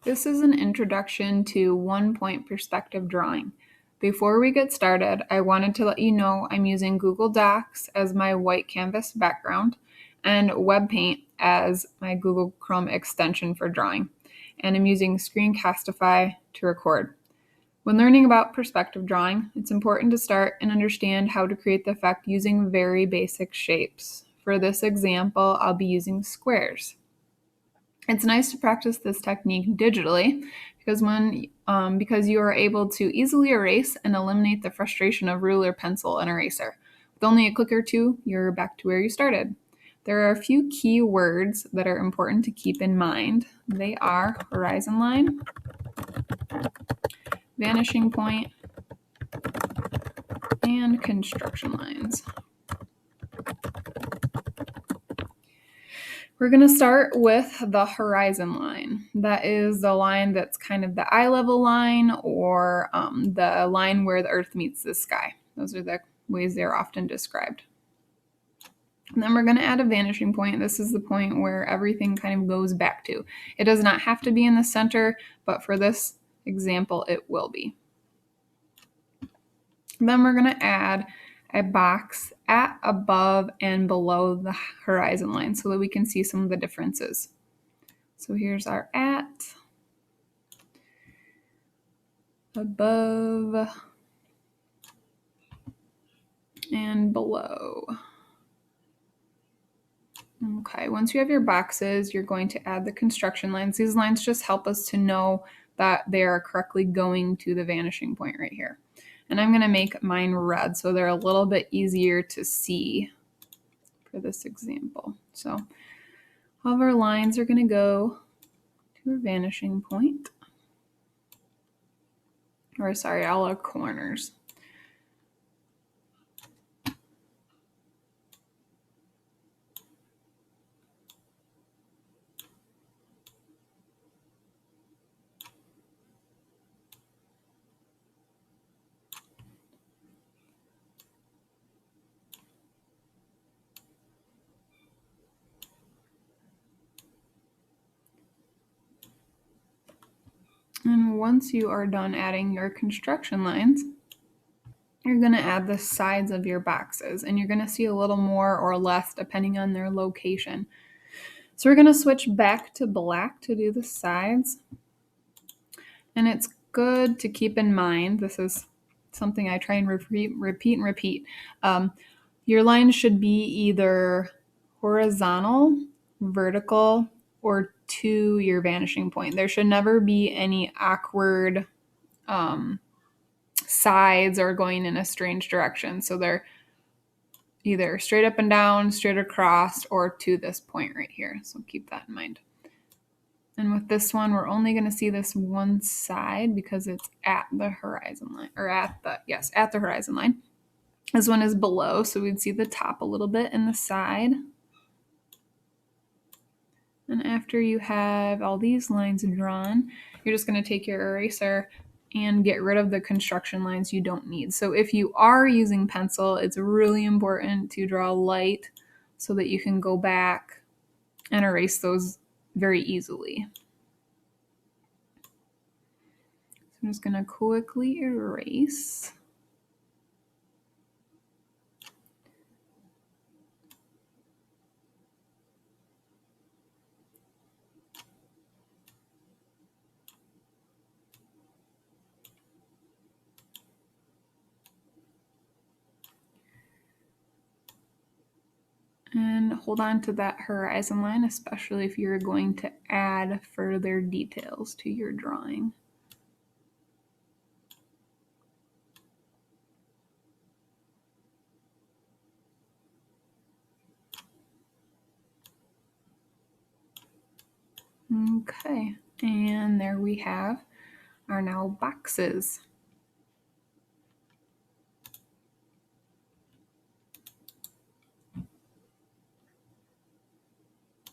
This is an introduction to one-point perspective drawing. Before we get started, I wanted to let you know I'm using Google Docs as my white canvas background and WebPaint as my Google Chrome extension for drawing. And I'm using Screencastify to record. When learning about perspective drawing, it's important to start and understand how to create the effect using very basic shapes. For this example, I'll be using squares. It's nice to practice this technique digitally because you are able to easily erase and eliminate the frustration of ruler, pencil, and eraser. With only a click or two, you're back to where you started. There are a few key words that are important to keep in mind. They are horizon line, vanishing point, and construction lines. We're going to start with the horizon line. That is the line that's kind of the eye level line, or the line where the earth meets the sky. Those are the ways they're often described. And then we're going to add a vanishing point. This is the point where everything kind of goes back to. It does not have to be in the center, but for this example, it will be. And then we're going to add a box at, above, and below the horizon line so that we can see some of the differences. So here's our at, above, and below. Okay, once you have your boxes, you're going to add the construction lines. These lines just help us to know that they are correctly going to the vanishing point right here. And I'm going to make mine red so they're a little bit easier to see for this example. So all of our lines are going to go to a vanishing point. Or sorry, all our corners. And once you are done adding your construction lines, you're going to add the sides of your boxes, and you're going to see a little more or less depending on their location. So we're going to switch back to black to do the sides. And it's good to keep in mind, this is something I try and repeat. Your line should be either horizontal, vertical, or to your vanishing point. There should never be any awkward sides or going in a strange direction. So they're either straight up and down, straight across, or to this point right here. So keep that in mind. And with this one, we're only going to see this one side because it's at the horizon line, or at the horizon line. This one is below, so we'd see the top a little bit and the side. And after you have all these lines drawn, you're just going to take your eraser and get rid of the construction lines you don't need. So if you are using pencil, it's really important to draw light so that you can go back and erase those very easily. So I'm just going to quickly erase. And hold on to that horizon line, especially if you're going to add further details to your drawing. Okay, and there we have our now boxes.